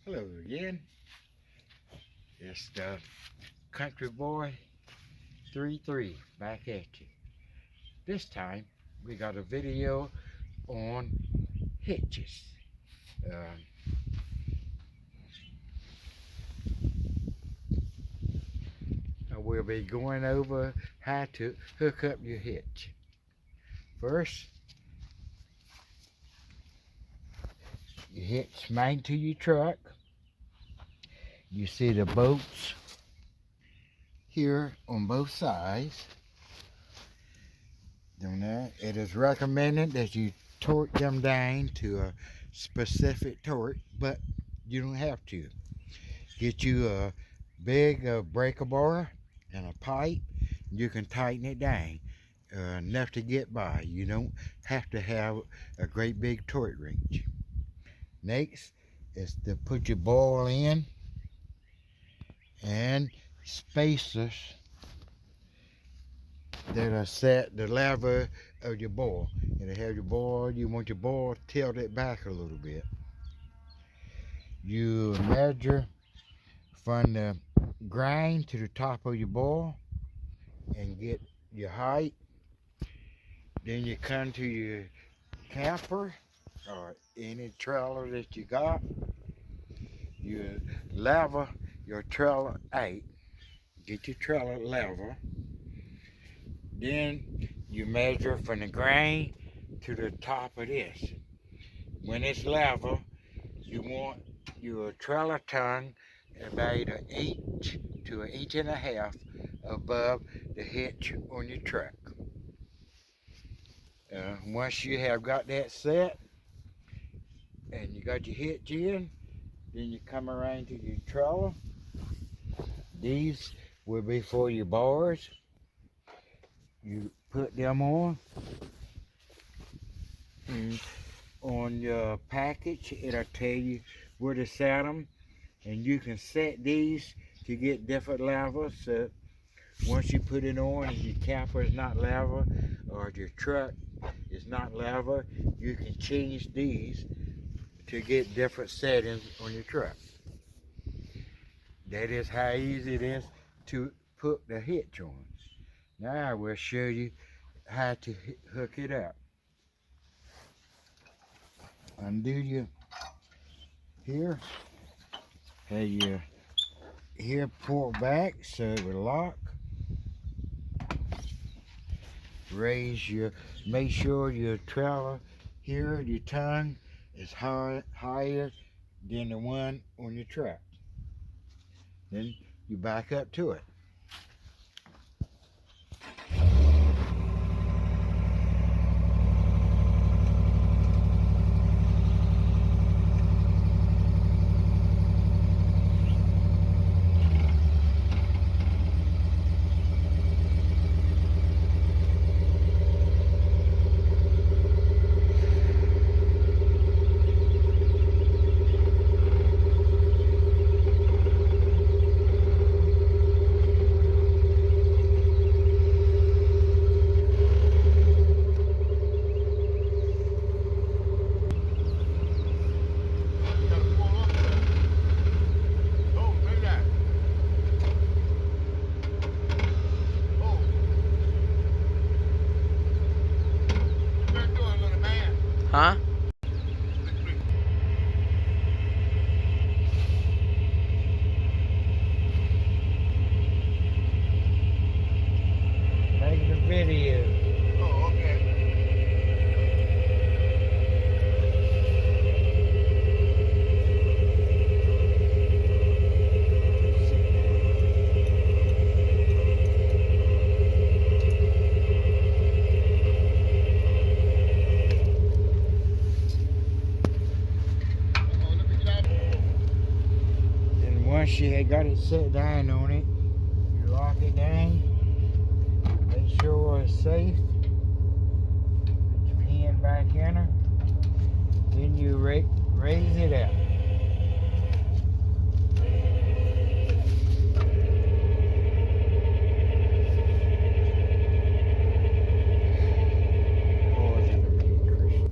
Hello again. It's the Country Boy 33 back at you. This time we got a video on hitches. We'll be going over how to hook up your hitch. First, you hitch mine to your truck. You see the bolts here on both sides. It is recommended that you torque them down to a specific torque, but you don't have to. Get you a big breaker bar and a pipe. You can tighten it down enough to get by. You don't have to have a great big torque wrench. Next is to put your ball in and spacers that are set the lever of your ball. It'll have your ball, you want your ball tilted back a little bit. You measure from the grind to the top of your ball and get your height. Then you come to your camper or any trailer that you got. You lever your trailer out. Get your trailer lever. Then you measure from the grain to the top of this. When it's level, you want your trailer tongue about an inch to an inch and a half above the hitch on your truck. Once you have got that set and you got your hitch in, then you come around to your trailer. These will be for your bars. You put them on. And on your package, it'll tell you where to set them. And you can set these to get different levels. So once you put it on and your camper is not level or your truck is not level, you can change these to get different settings on your truck. That is how easy it is to put the hitch on. Now I will show you how to hook it up. Undo your here. Have your here pull back so it will lock. Make sure your trailer here, your tongue is higher than the one on your truck. Then you back up to it. Huh? Making a video. Oh, okay. And once you had got it set down on it, you lock it down. Make sure it's safe. Put your pin back in her. Then you raise it up. Pause it a minute, Christian.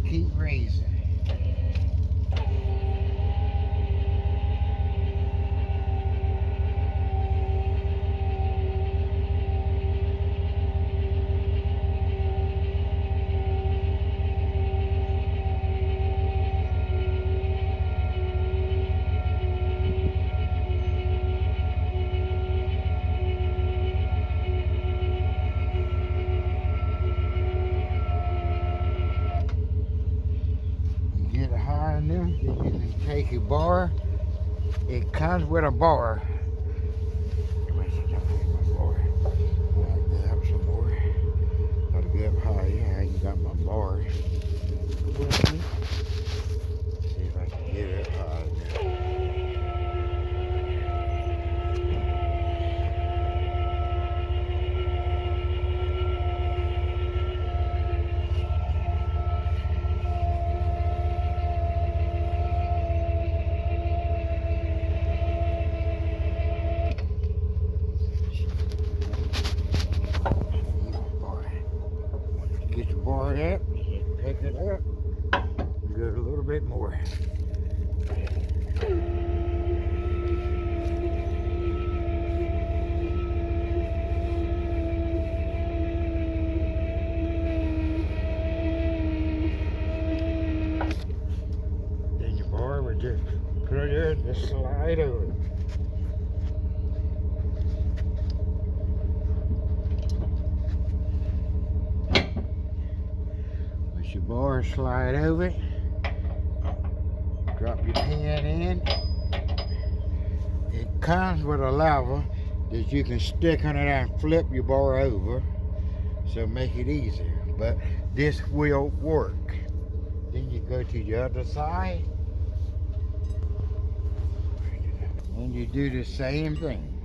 keep raising. Get it high enough that you can take a bar. It comes with a bar. Back that up some more. Gotta get up high. Yeah, you got my bar. See if I can get it high enough. Get your bar up, pick it up, go a little bit more. Then your bar would just put it there and just slide over. Your bar slide over, drop your pin in. It comes with a lever that you can stick on it and flip your bar over, so make it easier. But this will work. Then you go to the other side and you do the same thing.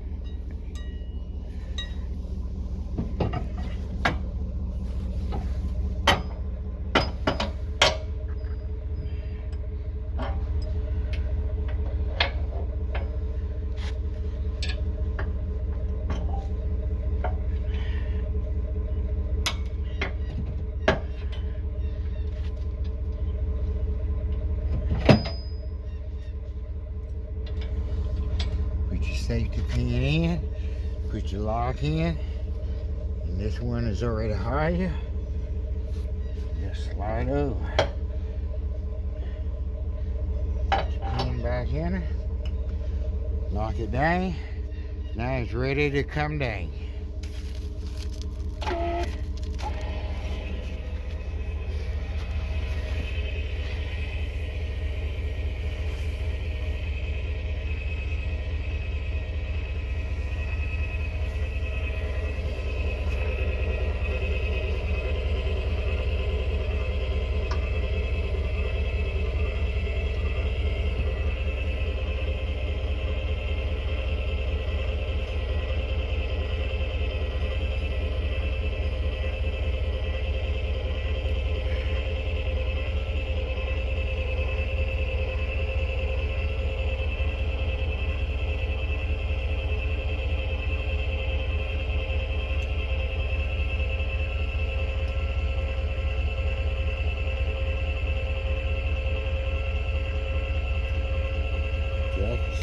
Safety pin in, put your lock in, and this one is already higher. Just slide over. Put your pin back in it, lock it down. Now it's ready to come down.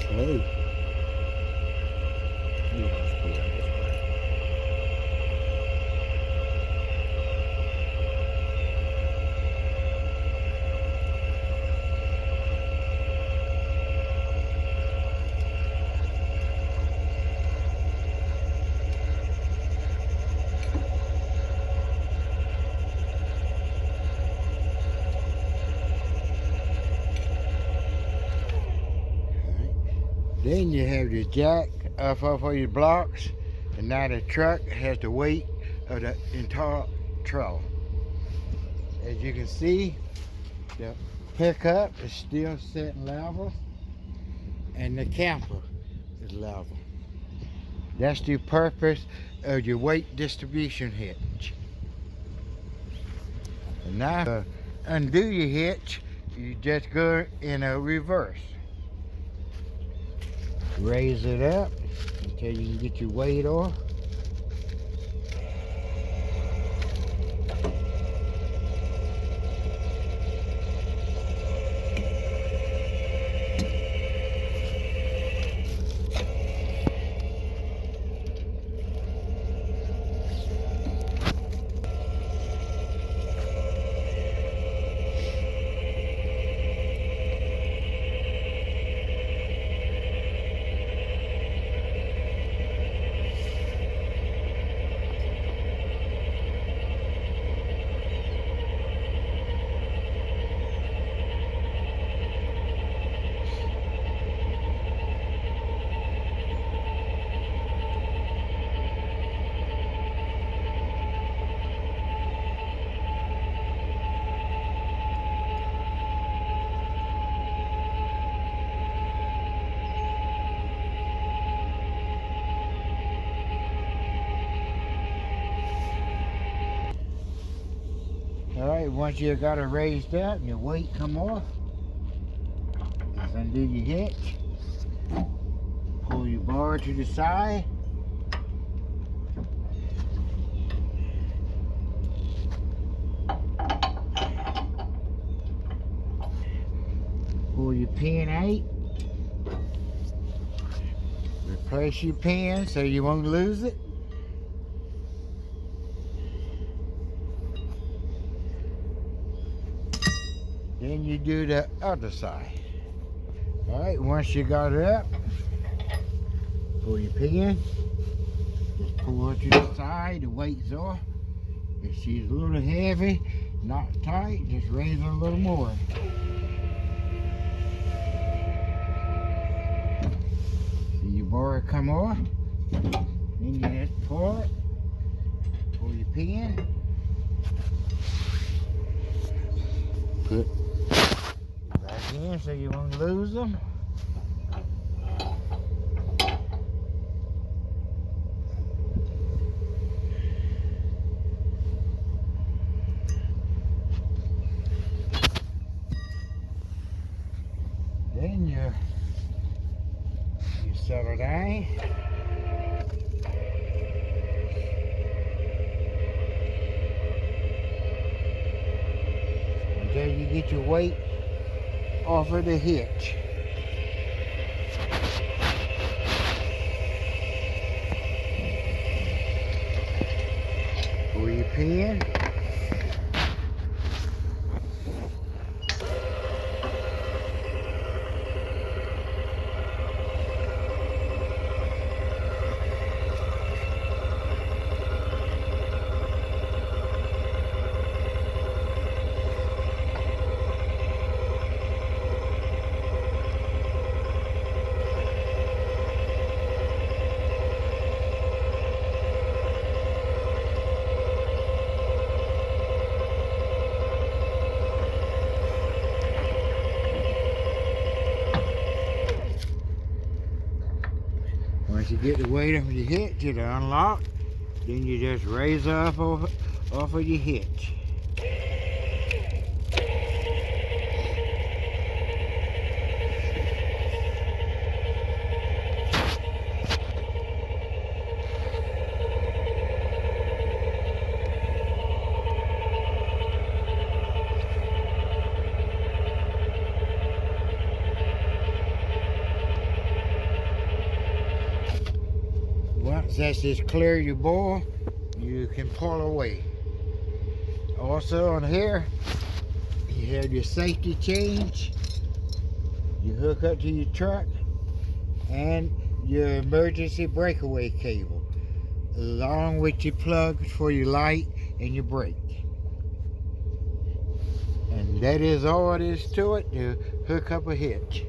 Slow. Then you have your jack off of your blocks, and now the truck has the weight of the entire trailer. As you can see, the pickup is still sitting level, and the camper is level. That's the purpose of your weight distribution hitch. And now to undo your hitch, you just go in a reverse. Raise it up until you can get your weight off. once you got it raised up and your weight come off, just undo your hitch, pull your bar to the side, pull your pin out, replace your pin so you won't lose it. Then you do the other side. Alright, once you got it up, pull your pin, just pull it to the side, the weight's off. If she's a little heavy, not tight, just raise her a little more. See your bar come off, then you just pull it, pull your pin, put back in so you won't lose them. Then you settle down. Until you get your weight off of the hitch. Pull your pin. Once you get the weight off your hitch, it'll unlock. Then you just raise up off of your hitch. Once that's just clear your bore, you can pull away. Also on here, you have your safety change, you hook up to your truck, and your emergency breakaway cable, along with your plug for your light and your brake. And that is all it is to it, to hook up a hitch.